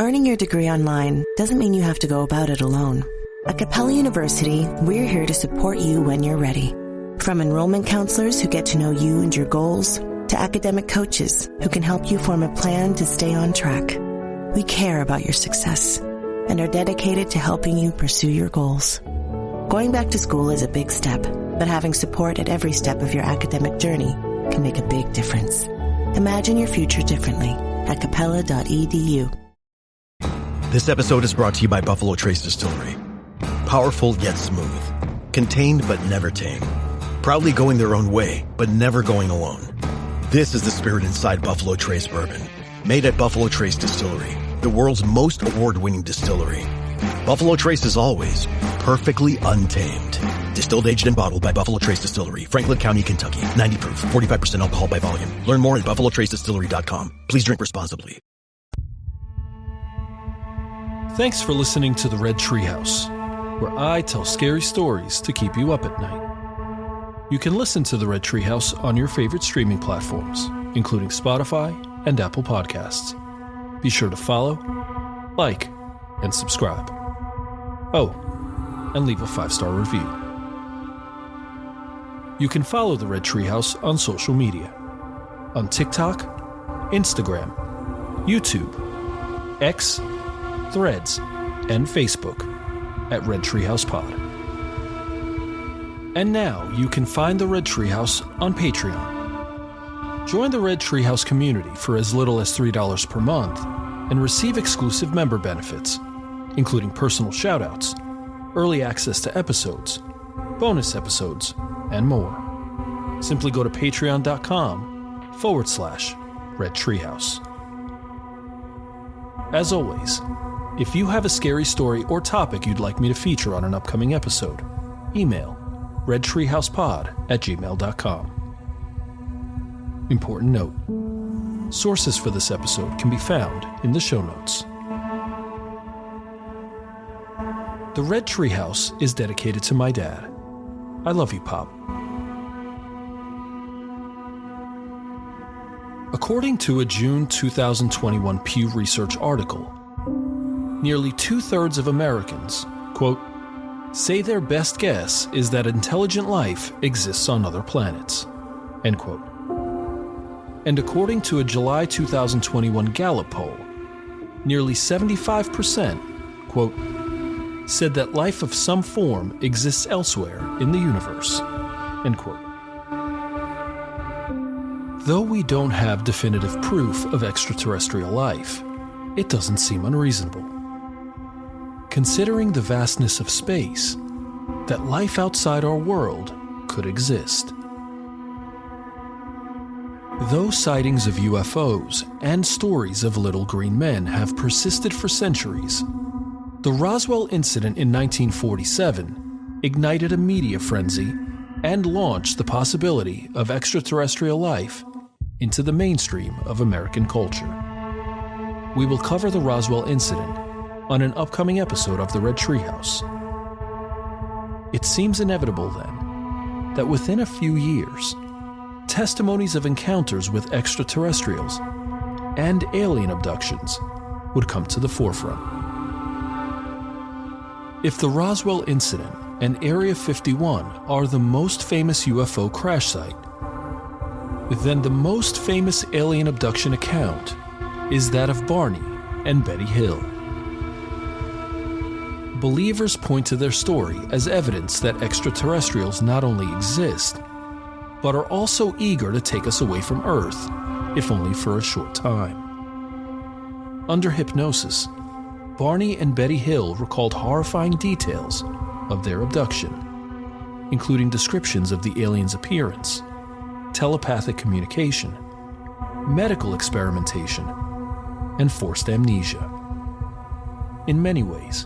Earning your degree online doesn't mean you have to go about it alone. At Capella University, we're here to support you when you're ready. From enrollment counselors who get to know you and your goals, to academic coaches who can help you form a plan to stay on track. We care about your success and are dedicated to helping you pursue your goals. Going back to school is a big step, but having support at every step of your academic journey can make a big difference. Imagine your future differently at capella.edu. This episode is brought to you by Buffalo Trace Distillery. Powerful yet smooth. Contained but never tame. Proudly going their own way, but never going alone. This is the spirit inside Buffalo Trace Bourbon. Made at Buffalo Trace Distillery, the world's most award-winning distillery. Buffalo Trace is always perfectly untamed. Distilled, aged, and bottled by Buffalo Trace Distillery, Franklin County, Kentucky. 90 proof, 45% alcohol by volume. Learn more at buffalotracedistillery.com. Please drink responsibly. Thanks for listening to the Red Treehouse, where I tell scary stories to keep you up at night. You can listen to the Red Treehouse on your favorite streaming platforms, including Spotify and Apple Podcasts. Be sure to follow, like, and subscribe. Oh, and leave a 5-star review. You can follow the Red Treehouse on social media. On TikTok, Instagram, YouTube, X, Threads, and Facebook at Red Treehouse Pod. And now you can find the Red Treehouse on Patreon. Join the Red Treehouse community for as little as $3 per month and receive exclusive member benefits, including personal shoutouts, early access to episodes, bonus episodes, and more. Simply go to patreon.com/Red Treehouse. As always, if you have a scary story or topic you'd like me to feature on an upcoming episode, email redtreehousepod@gmail.com. Important note: sources for this episode can be found in the show notes. The Red Treehouse is dedicated to my dad. I love you, Pop. According to a June 2021 Pew Research article, nearly 2/3 of Americans, quote, say their best guess is that intelligent life exists on other planets, end quote. And according to a July 2021 Gallup poll, nearly 75%, quote, said that life of some form exists elsewhere in the universe, end quote. Though we don't have definitive proof of extraterrestrial life, it doesn't seem unreasonable. Considering the vastness of space, that life outside our world could exist. Though sightings of UFOs and stories of little green men have persisted for centuries, the Roswell incident in 1947 ignited a media frenzy and launched the possibility of extraterrestrial life into the mainstream of American culture. We will cover the Roswell incident on an upcoming episode of the Red Treehouse. It seems inevitable, then, that within a few years, testimonies of encounters with extraterrestrials and alien abductions would come to the forefront. If the Roswell incident and Area 51 are the most famous UFO crash site, then the most famous alien abduction account is that of Barney and Betty Hill. Believers point to their story as evidence that extraterrestrials not only exist, but are also eager to take us away from Earth, if only for a short time. Under hypnosis, Barney and Betty Hill recalled horrifying details of their abduction, including descriptions of the alien's appearance, telepathic communication, medical experimentation, and forced amnesia. In many ways,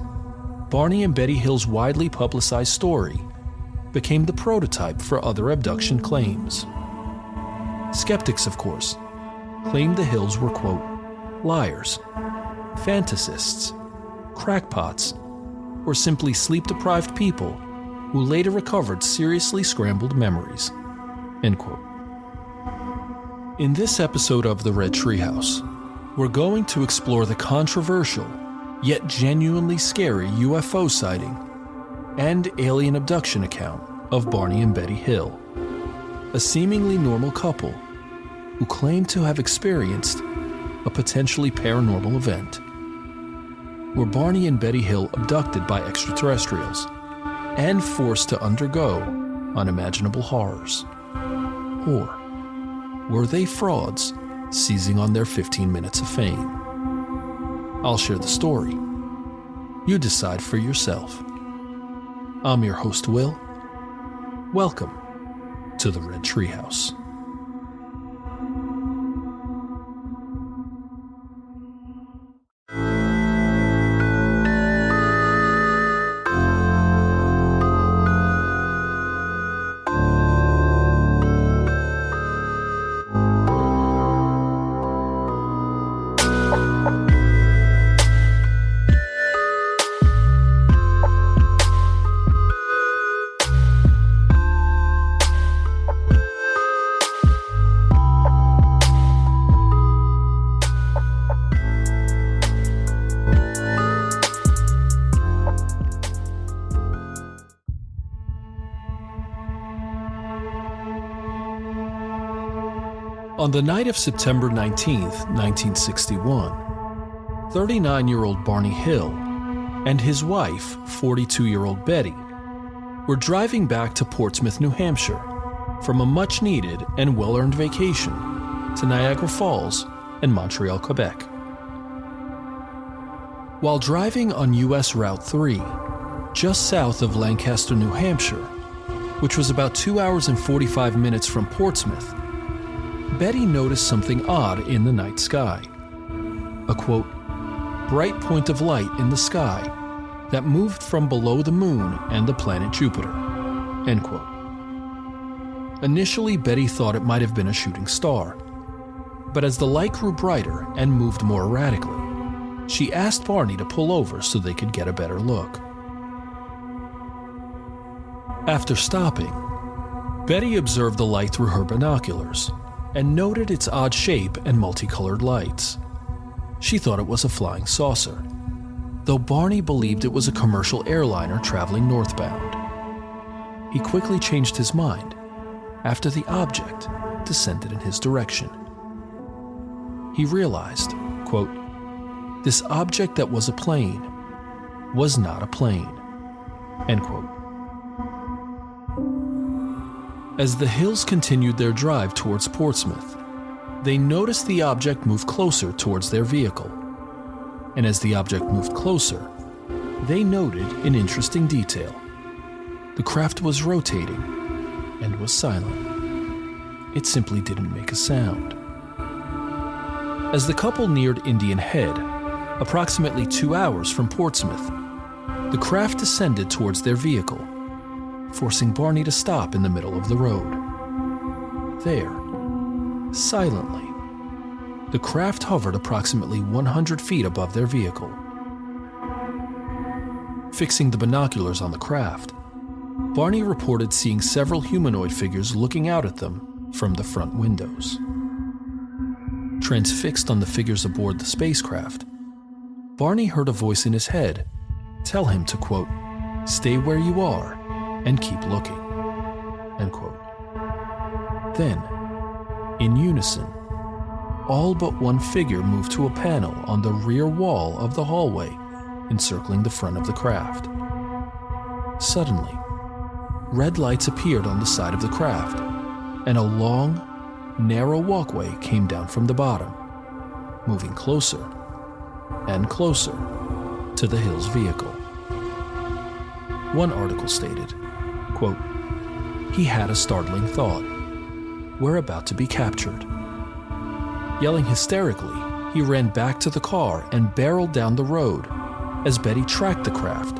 Barney and Betty Hill's widely publicized story became the prototype for other abduction claims. Skeptics, of course, claimed the Hills were, quote, liars, fantasists, crackpots, or simply sleep-deprived people who later recovered seriously scrambled memories, end quote. In this episode of The Red Treehouse, we're going to explore the controversial, yet genuinely scary UFO sighting and alien abduction account of Barney and Betty Hill, a seemingly normal couple who claim to have experienced a potentially paranormal event. Were Barney and Betty Hill abducted by extraterrestrials and forced to undergo unimaginable horrors? Or were they frauds seizing on their 15 minutes of fame? I'll share the story. You decide for yourself. I'm your host, Will. Welcome to the Red Treehouse. On the night of September 19, 1961, 39-year-old Barney Hill and his wife, 42-year-old Betty, were driving back to Portsmouth, New Hampshire from a much-needed and well-earned vacation to Niagara Falls and Montreal, Quebec. While driving on US Route 3, just south of Lancaster, New Hampshire, which was about 2 hours and 45 minutes from Portsmouth, Betty noticed something odd in the night sky. A, quote, bright point of light in the sky that moved from below the moon and the planet Jupiter, end quote. Initially, Betty thought it might have been a shooting star, but as the light grew brighter and moved more erratically, she asked Barney to pull over so they could get a better look. After stopping, Betty observed the light through her binoculars and noted its odd shape and multicolored lights. She thought it was a flying saucer, though Barney believed it was a commercial airliner traveling northbound. He quickly changed his mind after the object descended in his direction. He realized, quote, this object that was a plane was not a plane, end quote. As the Hills continued their drive towards Portsmouth, they noticed the object move closer towards their vehicle. And as the object moved closer, they noted an interesting detail. The craft was rotating and was silent. It simply didn't make a sound. As the couple neared Indian Head, approximately 2 hours from Portsmouth, the craft descended towards their vehicle, forcing Barney to stop in the middle of the road. There, silently, the craft hovered approximately 100 feet above their vehicle. Fixing the binoculars on the craft, Barney reported seeing several humanoid figures looking out at them from the front windows. Transfixed on the figures aboard the spacecraft, Barney heard a voice in his head tell him to, quote, stay where you are and keep looking, end quote. Then, in unison, all but one figure moved to a panel on the rear wall of the hallway encircling the front of the craft. Suddenly, red lights appeared on the side of the craft, and a long, narrow walkway came down from the bottom, moving closer and closer to the Hills' vehicle. One article stated, quote, he had a startling thought. We're about to be captured. Yelling hysterically, he ran back to the car and barreled down the road as Betty tracked the craft,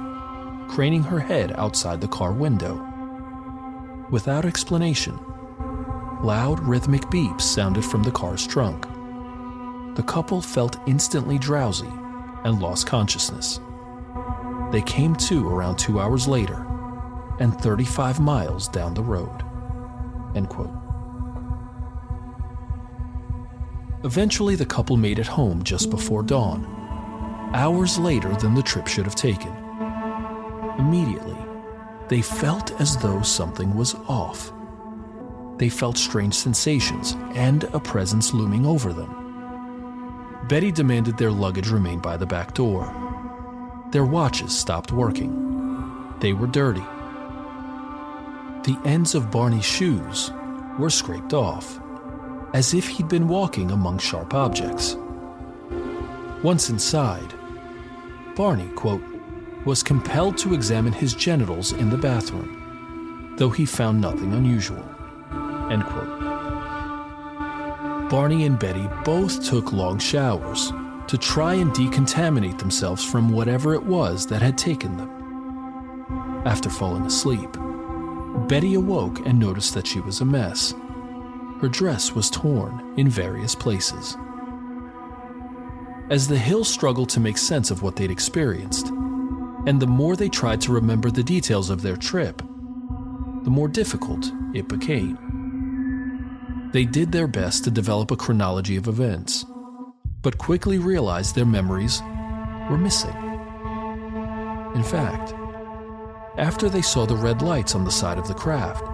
craning her head outside the car window. Without explanation, loud rhythmic beeps sounded from the car's trunk. The couple felt instantly drowsy and lost consciousness. They came to around 2 hours later and 35 miles down the road, end quote. Eventually, the couple made it home just before dawn, hours later than the trip should have taken. Immediately, they felt as though something was off. They felt strange sensations and a presence looming over them. Betty demanded their luggage remain by the back door. Their watches stopped working. They were dirty. The ends of Barney's shoes were scraped off, as if he'd been walking among sharp objects. Once inside, Barney, quote, was compelled to examine his genitals in the bathroom, though he found nothing unusual, end quote. Barney and Betty both took long showers to try and decontaminate themselves from whatever it was that had taken them. After falling asleep, Betty awoke and noticed that she was a mess. Her dress was torn in various places. As the Hills struggled to make sense of what they'd experienced, and the more they tried to remember the details of their trip, the more difficult it became. They did their best to develop a chronology of events, but quickly realized their memories were missing. In fact, after they saw the red lights on the side of the craft,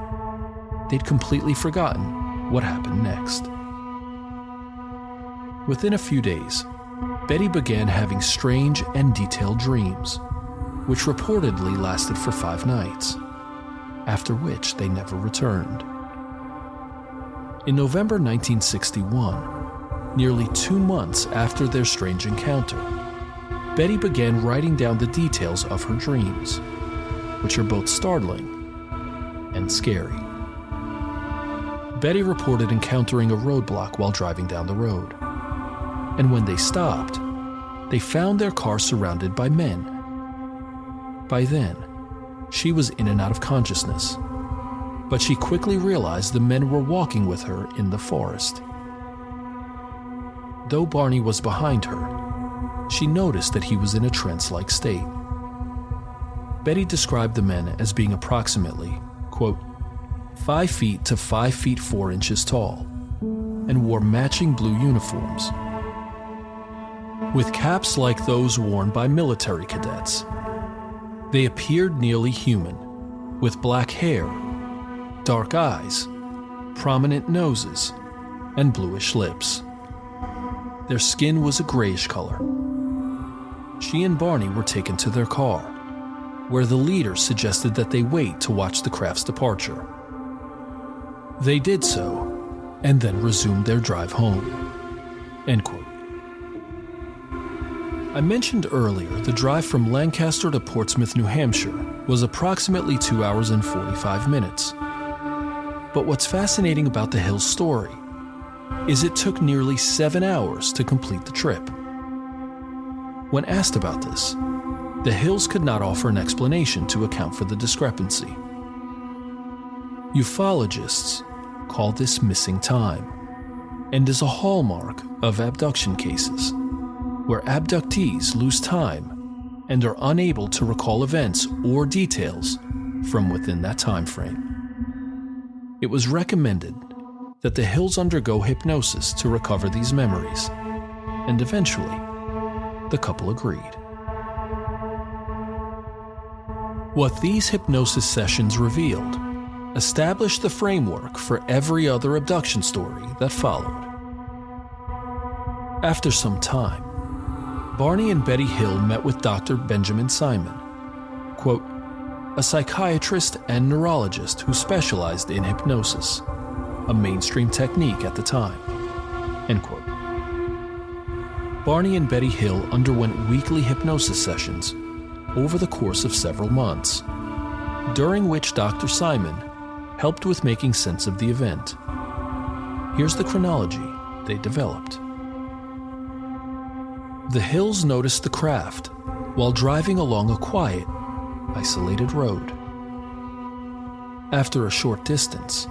they'd completely forgotten what happened next. Within a few days, Betty began having strange and detailed dreams, which reportedly lasted for 5 nights, after which they never returned. In November 1961, nearly 2 months after their strange encounter, Betty began writing down the details of her dreams, which are both startling and scary. Betty reported encountering a roadblock while driving down the road, and when they stopped, they found their car surrounded by men. By then, she was in and out of consciousness, but she quickly realized the men were walking with her in the forest. Though Barney was behind her, she noticed that he was in a trance-like state. Betty described the men as being approximately, quote, 5 feet to 5 feet 4 inches tall, and wore matching blue uniforms, with caps like those worn by military cadets. They appeared nearly human, with black hair, dark eyes, prominent noses, and bluish lips. Their skin was a grayish color. She and Barney were taken to their car, where the leader suggested that they wait to watch the craft's departure. They did so, and then resumed their drive home. End quote. I mentioned earlier the drive from Lancaster to Portsmouth, New Hampshire was approximately 2 hours and 45 minutes. But what's fascinating about the Hills' story is it took nearly 7 hours to complete the trip. When asked about this, the Hills could not offer an explanation to account for the discrepancy. Ufologists call this missing time, and is a hallmark of abduction cases, where abductees lose time and are unable to recall events or details from within that time frame. It was recommended that the Hills undergo hypnosis to recover these memories, and eventually, the couple agreed. What these hypnosis sessions revealed established the framework for every other abduction story that followed. After some time, Barney and Betty Hill met with Dr. Benjamin Simon, quote, a psychiatrist and neurologist who specialized in hypnosis, a mainstream technique at the time, end quote. Barney and Betty Hill underwent weekly hypnosis sessions over the course of several months, during which Dr. Simon helped with making sense of the event. Here's the chronology they developed. The Hills noticed the craft while driving along a quiet, isolated road. After a short distance,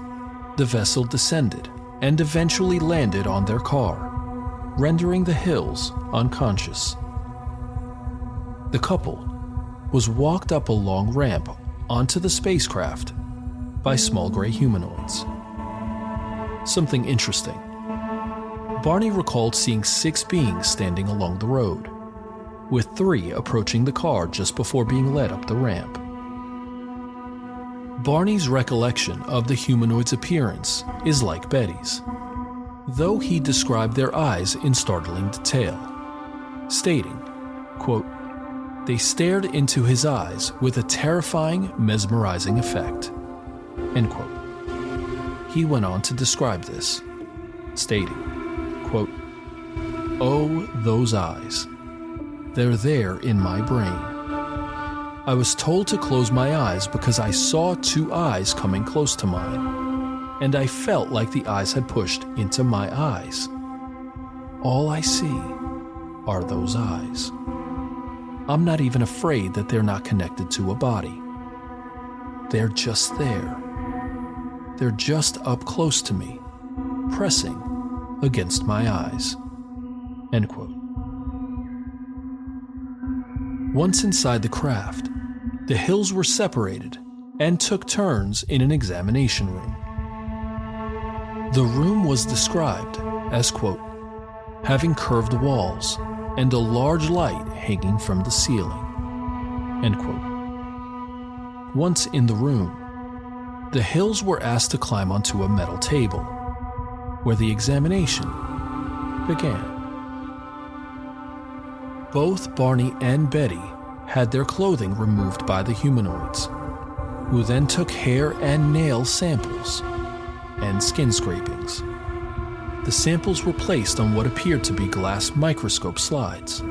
the vessel descended and eventually landed on their car, rendering the Hills unconscious. The couple was walked up a long ramp onto the spacecraft by small gray humanoids. Something interesting. Barney recalled seeing 6 beings standing along the road, with 3 approaching the car just before being led up the ramp. Barney's recollection of the humanoid's appearance is like Betty's, though he described their eyes in startling detail, stating, quote, "They stared into his eyes with a terrifying, mesmerizing effect," end quote. He went on to describe this, stating, quote, "Oh, those eyes. They're there in my brain. I was told to close my eyes because I saw 2 eyes coming close to mine, and I felt like the eyes had pushed into my eyes. All I see are those eyes. I'm not even afraid that they're not connected to a body. They're just there. They're just up close to me, pressing against my eyes," end quote. Once inside the craft, the Hills were separated and took turns in an examination room. The room was described as, quote, "having curved walls and a large light hanging from the ceiling," end quote. Once in the room, the Hills were asked to climb onto a metal table, where the examination began. Both Barney and Betty had their clothing removed by the humanoids, who then took hair and nail samples and skin scrapings. The samples were placed on what appeared to be glass microscope slides.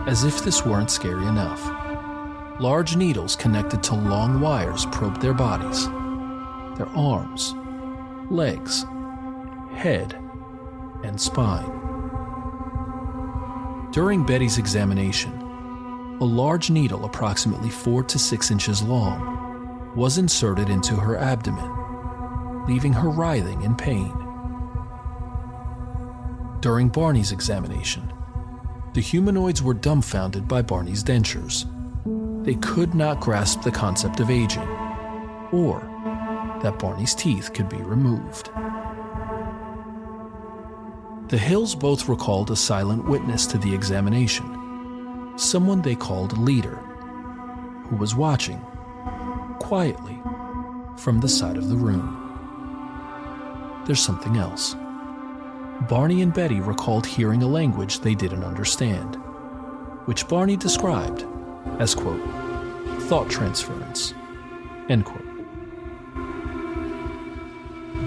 As if this weren't scary enough, large needles connected to long wires probed their bodies, their arms, legs, head, and spine. During Betty's examination, a large needle approximately 4 to 6 inches long was inserted into her abdomen, leaving her writhing in pain. During Barney's examination, the humanoids were dumbfounded by Barney's dentures. They could not grasp the concept of aging, or that Barney's teeth could be removed. The Hills both recalled a silent witness to the examination, someone they called Leader, who was watching, quietly, from the side of the room. There's something else. Barney and Betty recalled hearing a language they didn't understand, which Barney described as, quote, "thought transference," end quote.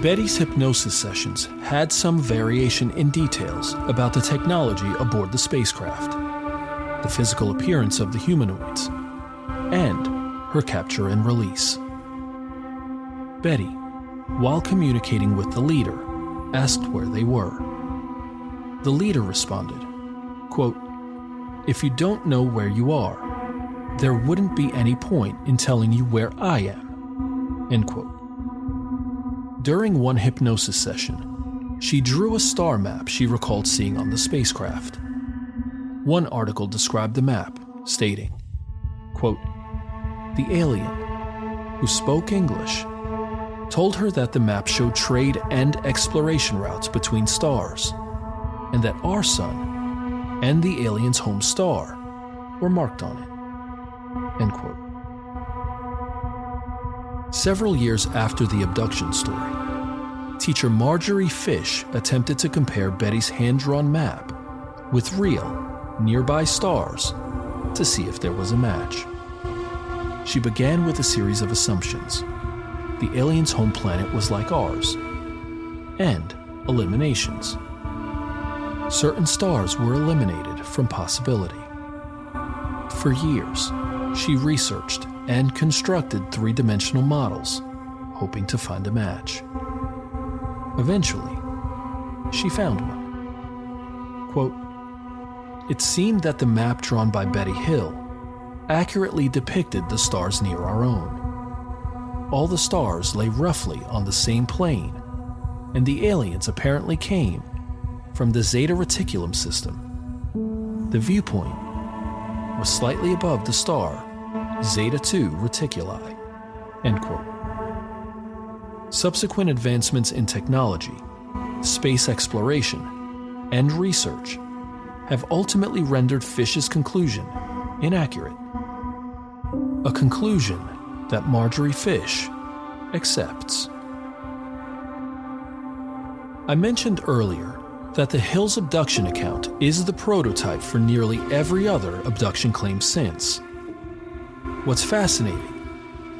Betty's hypnosis sessions had some variation in details about the technology aboard the spacecraft, the physical appearance of the humanoids, and her capture and release. Betty, while communicating with the Leader, asked where they were. The Leader responded, quote, "If you don't know where you are, there wouldn't be any point in telling you where I am," end quote. During one hypnosis session, she drew a star map she recalled seeing on the spacecraft. One article described the map, stating, quote, "The alien, who spoke English, told her that the map showed trade and exploration routes between stars, and that our sun and the alien's home star were marked on it," end quote. Several years after the abduction story, teacher Marjorie Fish attempted to compare Betty's hand-drawn map with real, nearby stars to see if there was a match. She began with a series of assumptions. The alien's home planet was like ours, and eliminations. Certain stars were eliminated from possibility. For years, she researched and constructed 3-dimensional models, hoping to find a match. Eventually, she found one. Quote, "It seemed that the map drawn by Betty Hill accurately depicted the stars near our own. All the stars lay roughly on the same plane, and the aliens apparently came from the Zeta Reticulum system. The viewpoint was slightly above the star Zeta 2 Reticuli," end quote. Subsequent advancements in technology space exploration, and research have ultimately rendered Fish's conclusion inaccurate. A conclusion that Marjorie Fish accepts. I mentioned earlier that the Hill's abduction account is the prototype for nearly every other abduction claim since. What's fascinating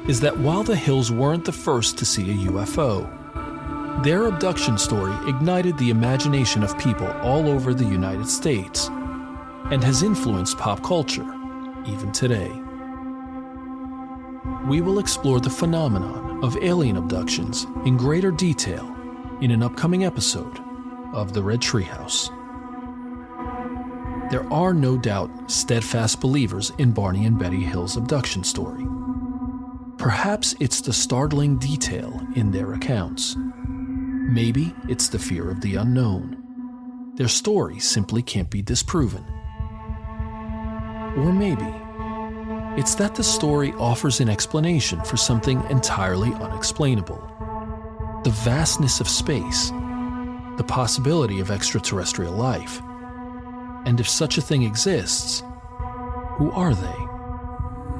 is that while the Hills weren't the first to see a UFO, their abduction story ignited the imagination of people all over the United States and has influenced pop culture, even today. We will explore the phenomenon of alien abductions in greater detail in an upcoming episode of the Red Treehouse. There are no doubt steadfast believers in Barney and Betty Hill's abduction story. Perhaps it's the startling detail in their accounts. Maybe it's the fear of the unknown. Their story simply can't be disproven. Or maybe it's that the story offers an explanation for something entirely unexplainable. The vastness of space, the possibility of extraterrestrial life. And if such a thing exists, who are they?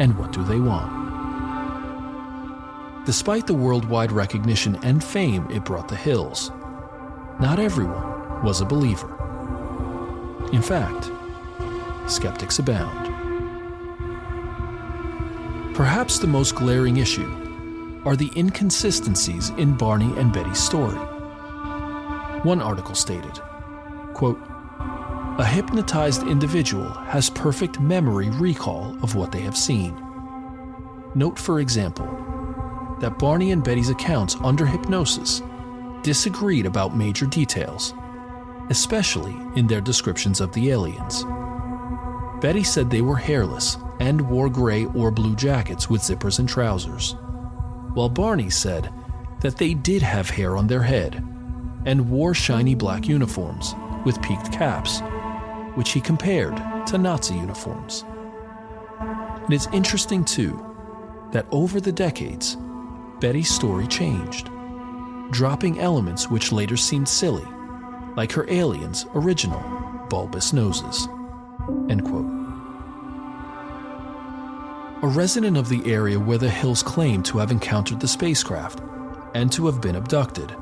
And what do they want? Despite the worldwide recognition and fame it brought the Hills, not everyone was a believer. In fact, skeptics abound. Perhaps the most glaring issue are the inconsistencies in Barney and Betty's story. One article stated, quote, "A hypnotized individual has perfect memory recall of what they have seen. Note, for example, that Barney and Betty's accounts under hypnosis disagreed about major details, especially in their descriptions of the aliens. Betty said they were hairless and wore gray or blue jackets with zippers and trousers, while Barney said that they did have hair on their head and wore shiny black uniforms with peaked caps, which he compared to Nazi uniforms. And it's interesting, too, that over the decades, Betty's story changed, dropping elements which later seemed silly, like her aliens' original bulbous noses." End quote. A resident of the area where the Hills claimed to have encountered the spacecraft and to have been abducted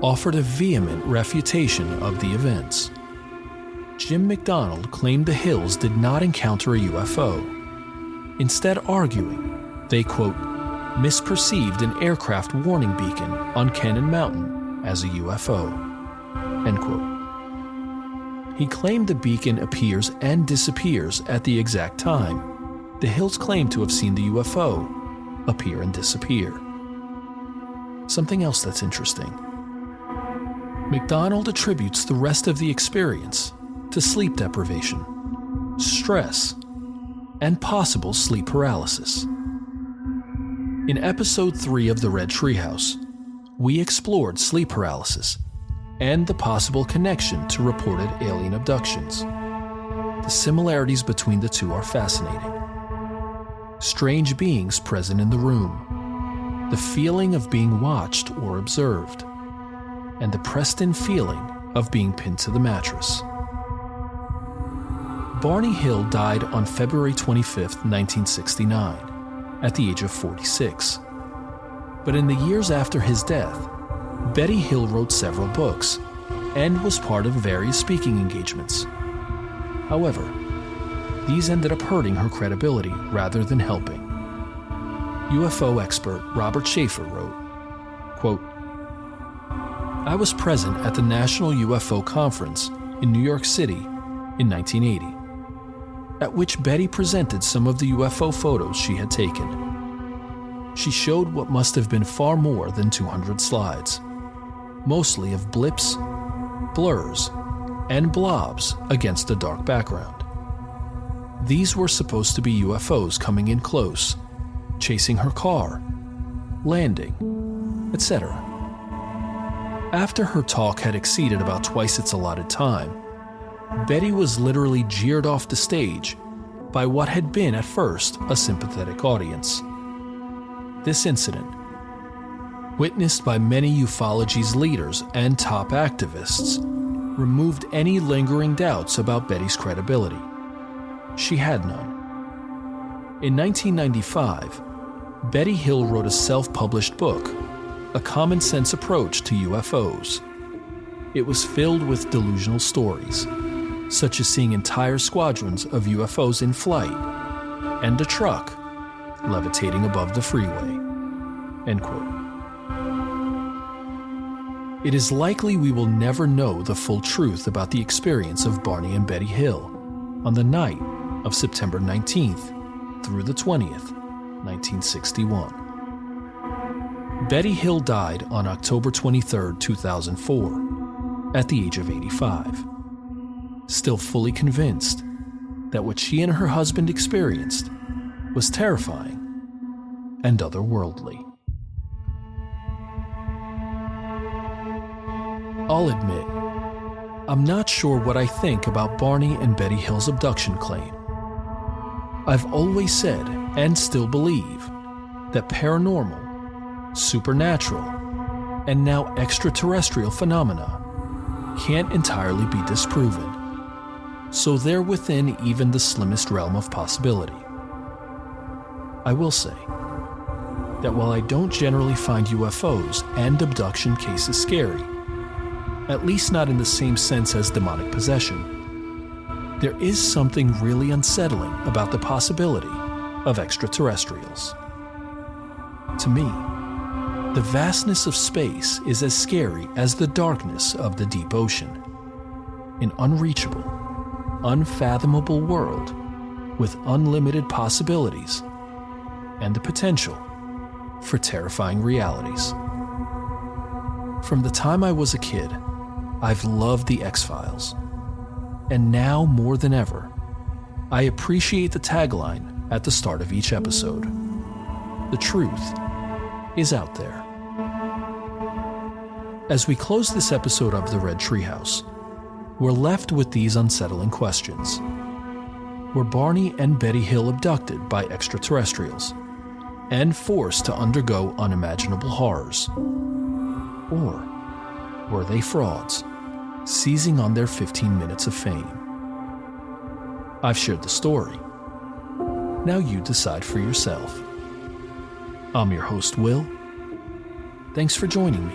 offered a vehement refutation of the events. Jim McDonald claimed the Hills did not encounter a UFO, instead arguing they, quote, "misperceived an aircraft warning beacon on Cannon Mountain as a UFO," end quote. He claimed the beacon appears and disappears at the exact time the Hills claim to have seen the UFO appear and disappear. Something else that's interesting. McDonald attributes the rest of the experience to sleep deprivation, stress, and possible sleep paralysis. In episode 3 of the Red Treehouse, we explored sleep paralysis and the possible connection to reported alien abductions. The similarities between the two are fascinating. Strange beings present in the room, the feeling of being watched or observed, and the pressed-in feeling of being pinned to the mattress. Barney Hill died on February 25, 1969, at the age of 46. But in the years after his death, Betty Hill wrote several books and was part of various speaking engagements. However, these ended up hurting her credibility rather than helping. UFO expert Robert Schaefer wrote, quote, "I was present at the National UFO Conference in New York City in 1980, at which Betty presented some of the UFO photos she had taken. She showed what must have been far more than 200 slides, mostly of blips, blurs, and blobs against a dark background. These were supposed to be UFOs coming in close, chasing her car, landing, etc. After her talk had exceeded about twice its allotted time, Betty was literally jeered off the stage by what had been at first a sympathetic audience. This incident, witnessed by many ufology's leaders and top activists, removed any lingering doubts about Betty's credibility. She had none. In 1995, Betty Hill wrote a self-published book, A Common Sense Approach to UFOs. It was filled with delusional stories, such as seeing entire squadrons of UFOs in flight and a truck levitating above the freeway. End quote. It is likely we will never know the full truth about the experience of Barney and Betty Hill on the night of September 19th through the 20th, 1961. Betty Hill died on October 23, 2004, at the age of 85, still fully convinced that what she and her husband experienced was terrifying and otherworldly. I'll admit, I'm not sure what I think about Barney and Betty Hill's abduction claim. I've always said, and still believe, that paranormal, supernatural, and now extraterrestrial phenomena can't entirely be disproven, so they're within even the slimmest realm of possibility. I will say that while I don't generally find UFOs and abduction cases scary, at least not in the same sense as demonic possession, there is something really unsettling about the possibility of extraterrestrials. To me, the vastness of space is as scary as the darkness of the deep ocean, an unreachable, unfathomable world with unlimited possibilities and the potential for terrifying realities. From the time I was a kid, I've loved the X-Files. And now more than ever, I appreciate the tagline at the start of each episode. The truth is out there. As we close this episode of the Red Treehouse, we're left with these unsettling questions. Were Barney and Betty Hill abducted by extraterrestrials and forced to undergo unimaginable horrors? Or were they frauds, seizing on their 15 minutes of fame? I've shared the story. Now you decide for yourself. I'm your host, Will. Thanks for joining me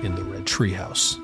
in the Red Treehouse.